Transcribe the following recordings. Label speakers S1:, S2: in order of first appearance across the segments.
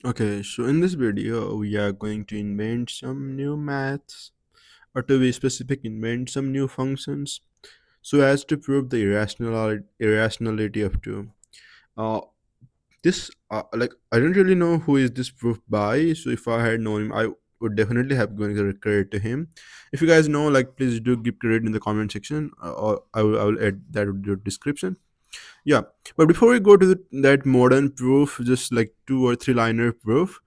S1: Okay, so in this video, we are going to invent some new maths, or to be specific, invent some new functions so as to prove the irrationality of 2. Uh, like, I don't really know who is this proof by, so if I had known him, I would definitely have given the credit to him. If you guys know, like, please do give credit in the comment section, or I will add that to the description. Yeah, but before we go to that modern proof, just like 2 or 3 liner proof,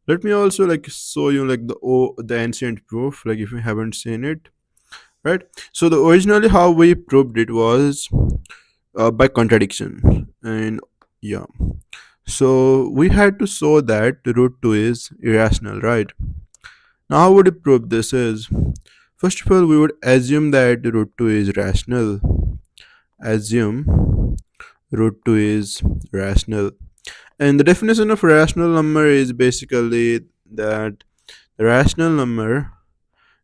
S1: let me also like show you like the ancient proof, like if you haven't seen it, right? So the originally how we proved it was by contradiction, and yeah, so we had to show that root 2 is irrational, right? Now how would we prove this is, first of all we would assume that root 2 is rational, assume root 2 is rational. And the definition of rational number is basically that the rational number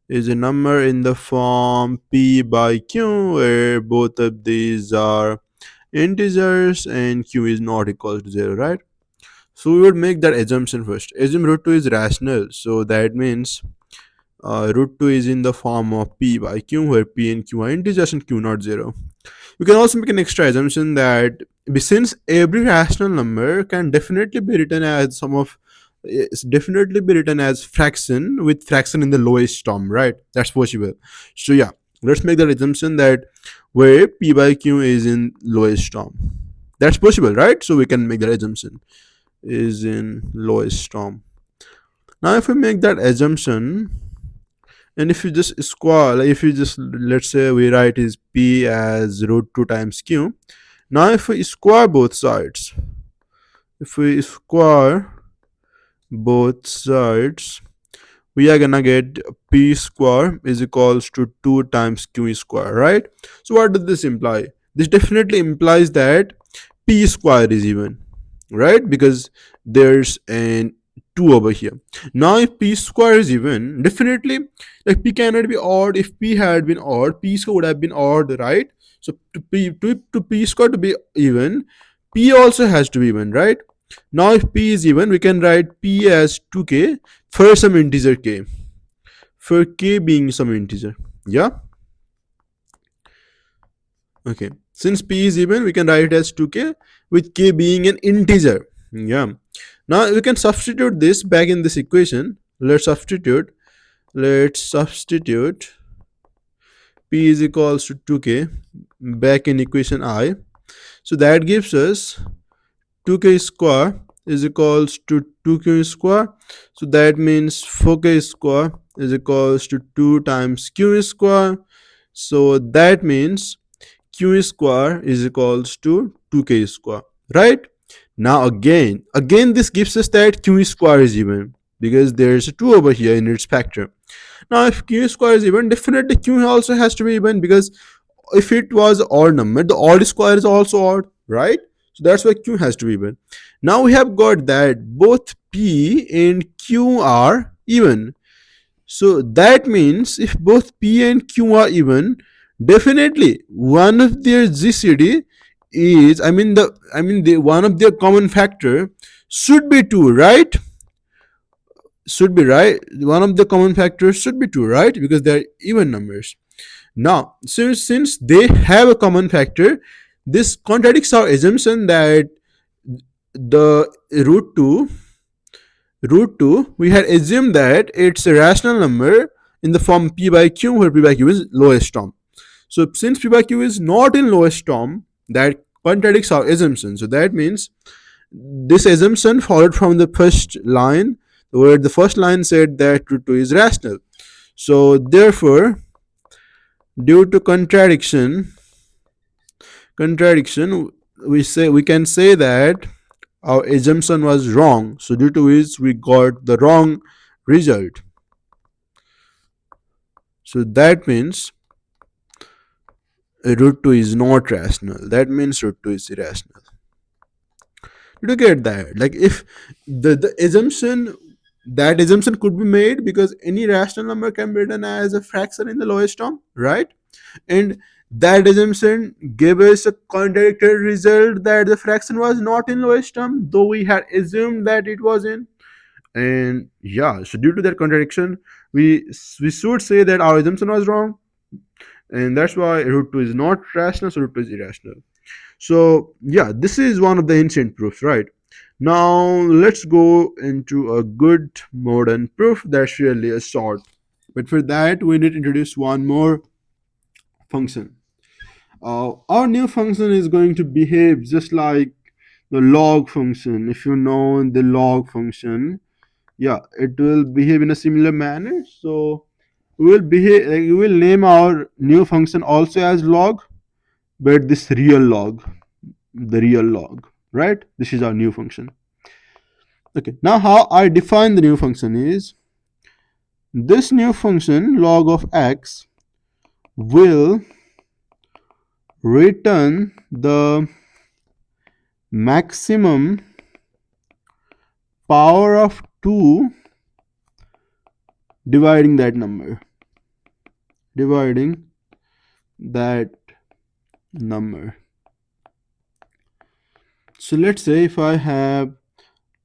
S1: is a number in the form p by q where both of these are integers and q is not equal to 0, right? So we would make that assumption first. Assume root 2 is rational, so that means root 2 is in the form of p by q where p and q are integers and q not 0. We can also make an extra assumption that since every rational number can definitely be written as sum of it's definitely be written as fraction with fraction in the lowest term, right? That's possible. So yeah, let's make that assumption that where p by q is in lowest term. That's possible, right? So we can make that assumption is in lowest term. Now if we make that assumption, and if you just square, like if you just, let's say we write is p as root 2 times q. Now if we square both sides, if we square both sides, we are gonna get p square is equals to 2 times q square, right? So what does this imply? This definitely implies that p square is even, right? Because there's an 2 over here. Now if p square is even, definitely like p cannot be odd. If p had been odd, p square would have been odd, right? So to p square to be even, p also has to be even, right? Now if p is even, we can write p as 2k for some integer k, for k being some integer. Yeah, okay, since p is even, we can write it as 2k with k being an integer. Yeah, now we can substitute this back in this equation. Let's substitute p is equals to 2k back in equation I. So that gives us 2k square is equals to 2q square. So that means 4k square is equals to 2 times q square. So that means q square is equals to 2k square, right? Now again this gives us that q square is even because there's a 2 over here in its factor. Now if q square is even, definitely q also has to be even, because if it was odd number, the odd square is also odd, right? So that's why q has to be even. Now we have got that both p and q are even. So that means if both p and q are even, definitely one of their GCD is, the one of their common factor should be 2, right? Should be right. One of the common factors should be 2, right? Because they're even numbers. Now, since they have a common factor, this contradicts our assumption that the root 2 we had assumed that it's a rational number in the form p by q where p by q is lowest term. So since p by q is not in lowest term, that contradicts our assumption. So that means this assumption followed from the first line, where the first line said that root 2 is rational. So therefore, due to contradiction, we can say that our assumption was wrong. So due to which we got the wrong result. So that means root 2 is not rational. That means root 2 is irrational. Did you get that? Like if the assumption, that assumption could be made because any rational number can be written as a fraction in the lowest term, right? And that assumption gave us a contradictory result that the fraction was not in lowest term, though we had assumed that it was in. And yeah, so due to that contradiction, we we should say that our assumption was wrong, and that's why root 2 is not rational, so root 2 is irrational. So yeah, this is one of the ancient proofs, right? Now let's go into a good modern proof that's really a short. But for that, we need to introduce one more function. Our new function is going to behave just like the log function. If you know the log function, yeah, it will behave in a similar manner. So we will name our new function also as log, but this real log, the real log, right? This is our new function. Okay, now how I define the new function is this new function log of x will return the maximum power of 2 dividing that number, dividing that number. So let's say if I have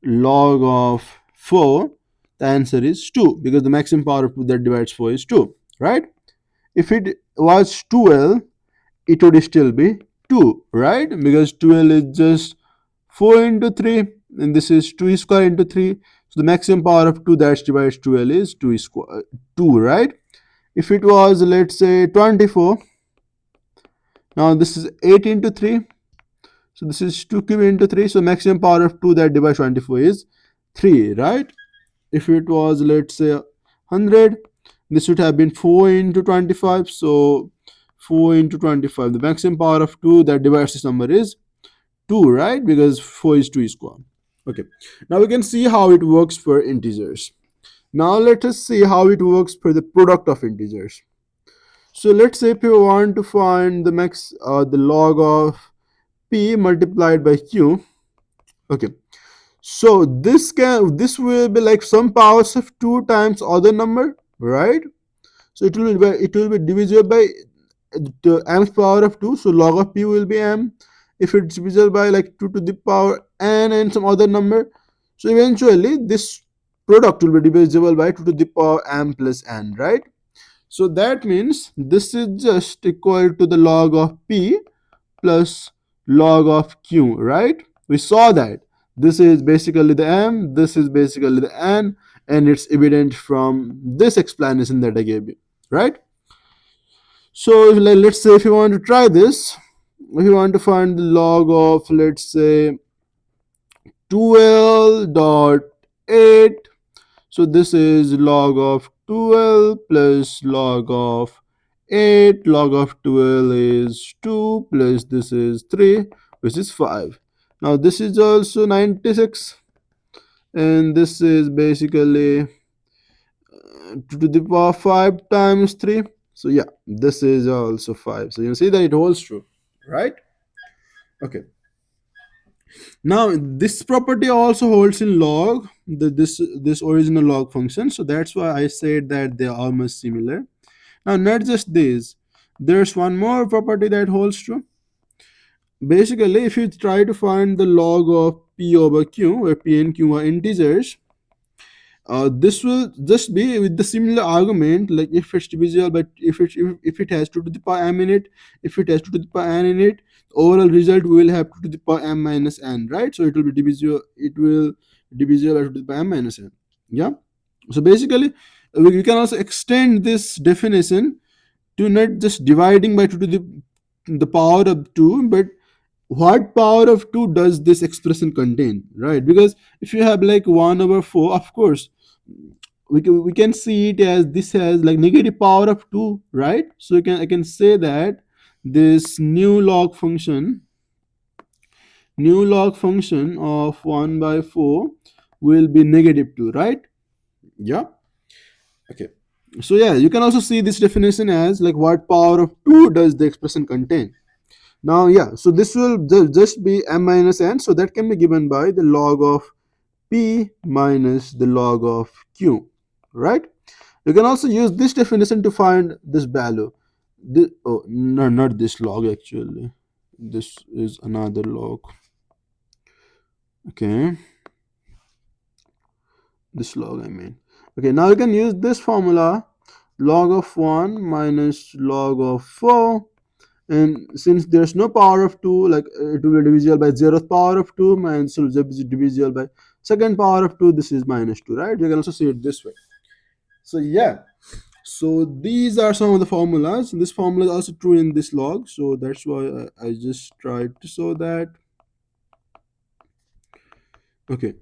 S1: log of 4, the answer is 2 because the maximum power of 2 that divides 4 is 2, right? If it was 12, it would still be 2, right? Because 12 is just 4 into 3, and this is 2 square into 3. So the maximum power of 2 that divides 12 is 2 square, 2, right? If it was, let's say, 24, now this is 8 into 3. So this is 2 cube into 3. So maximum power of 2 that divides 24 is 3, right? If it was, let's say, 100, this would have been 4 into 25. So 4 into 25, the maximum power of 2 that divides this number is 2, right? Because 4 is 2 square. Okay, now we can see how it works for integers. Now let us see how it works for the product of integers. So let's say if we want to find the log of p multiplied by q. Okay, so this will be like some powers of 2 times other number, right? So it will be divisible by the m's power of 2. So log of p will be m. If it's divisible by like 2 to the power n and some other number, so eventually this product will be divisible by 2 to the power m plus n, right? So that means this is just equal to the log of p plus log of q, right? We saw that this is basically the m, this is basically the n, and it's evident from this explanation that I gave you, right? So let's say if you want to try this, if you want to find the log of, let's say, 12.8, so this is log of 12 plus log of 8. Log of 12 is 2 plus this is 3, which is 5. Now this is also 96, and this is basically 2 to the power 5 times 3. So yeah, this is also 5. So you see that it holds true, right? Okay. Now this property also holds in log, this original log function. So that's why I said that they are almost similar. Now not just this, there's one more property that holds true. Basically, if you try to find the log of p over q, where p and q are integers, this will just be with the similar argument, like if it's divisible, but if it has 2 to the power m in it, if it has 2 to the power n in it, the overall result we will have 2 to the power m minus n, right? So it will be divisible, it will divisible by 2 to the power m minus n. Yeah. So basically, we can also extend this definition to not just dividing by 2 to the power of 2, but what power of 2 does this expression contain, right? Because if you have like 1 over 4, of course we can see it as this has like negative power of 2, right? So I can say that this new log function of 1 by 4 will be negative 2, right? Yeah. Okay, so yeah, you can also see this definition as like what power of 2 does the expression contain. Now, yeah, so this will just be m minus n, so that can be given by the log of p minus the log of q, right? You can also use this definition to find this value. Oh, no, not this log actually. This is another log. Okay. This log, I mean. Okay, now you can use this formula, log of 1 minus log of 4. And since there's no power of 2, like it will be divisible by 0th power of 2, minus will be divisible by second power of 2, this is minus 2, right? You can also see it this way. So yeah, so these are some of the formulas. This formula is also true in this log, so that's why I just tried to show that. Okay,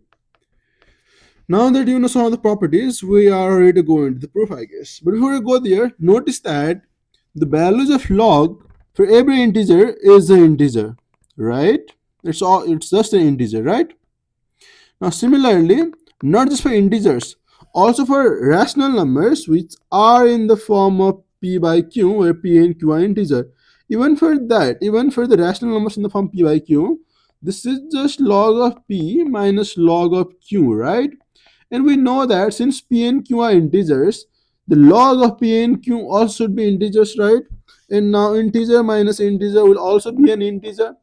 S1: now that you know some of the properties, we are ready to go into the proof, I guess. But before we go there, notice that the values of log for every integer is an integer, right? It's just an integer, right? Now similarly, not just for integers, also for rational numbers which are in the form of p by q, where p and q are integer. Even for that, even for the rational numbers in the form p by q, this is just log of p minus log of q, right? And we know that since p and q are integers, the log of p and q also should be integers, right? And now integer minus integer will also be an integer.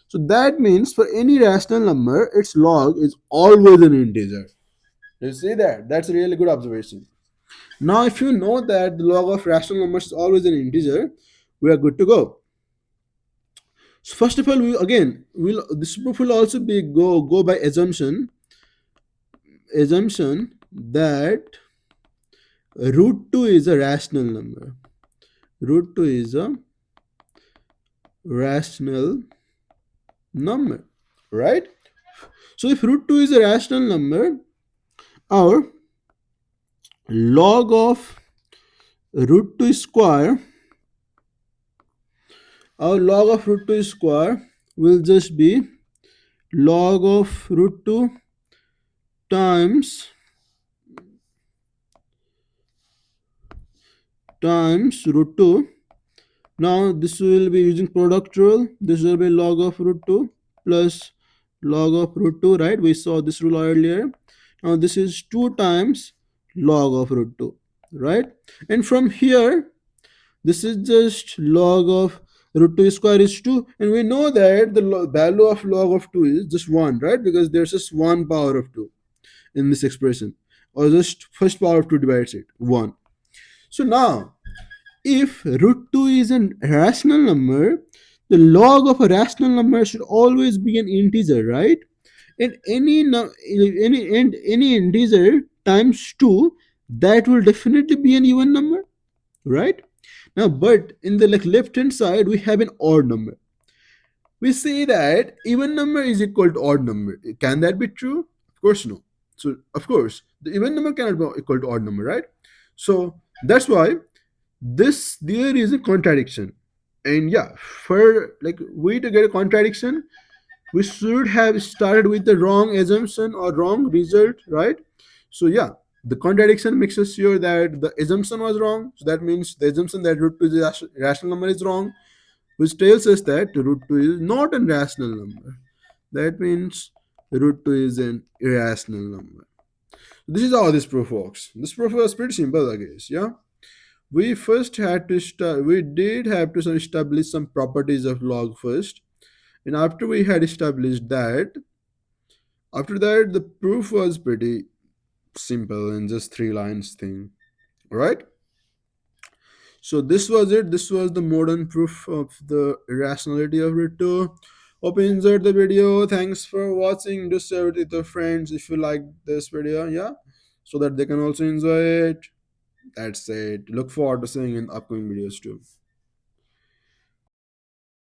S1: So that means for any rational number, its log is always an integer. You see that? That's a really good observation. Now, if you know that the log of rational numbers is always an integer, we are good to go. So first of all, we again will this proof will also be go by assumption that root 2 is a rational number. Root 2 is a rational number, right? So if root 2 is a rational number, our log of root 2 square, our log of root 2 square will just be log of root 2 times root 2. Now this will be using product rule. This will be log of root 2 plus log of root 2, right? We saw this rule earlier. Now this is 2 times log of root 2, right? And from here, this is just log of root 2 square is 2. And we know that the value of log of 2 is just 1, right? Because there's just 1 power of 2 in this expression. Or just first power of 2 divides it, 1. So now, if root 2 is a rational number, the log of a rational number should always be an integer, right? And any integer times 2, that will definitely be an even number, right? Now, but in the left hand side, we have an odd number. We say that even number is equal to odd number. Can that be true? Of course, no. So, of course, the even number cannot be equal to odd number, right? So that's why there is a contradiction. And yeah, for like we to get a contradiction, we should have started with the wrong assumption or wrong result, right? So yeah, the contradiction makes us sure that the assumption was wrong. So that means the assumption that root 2 is a rational number is wrong, which tells us that root 2 is not a rational number. That means root 2 is an irrational number. This is how this proof works. This proof was pretty simple, I guess. Yeah, we first had to we did have to establish some properties of log first, and after we had established that, after that the proof was pretty simple and just 3 lines thing, right? So this was it. This was the modern proof of the irrationality of root 2. Hope you enjoyed the video. Thanks for watching. Do share it with your friends if you like this video, yeah, so that they can also enjoy it. That's it. Look forward to seeing you in upcoming videos too.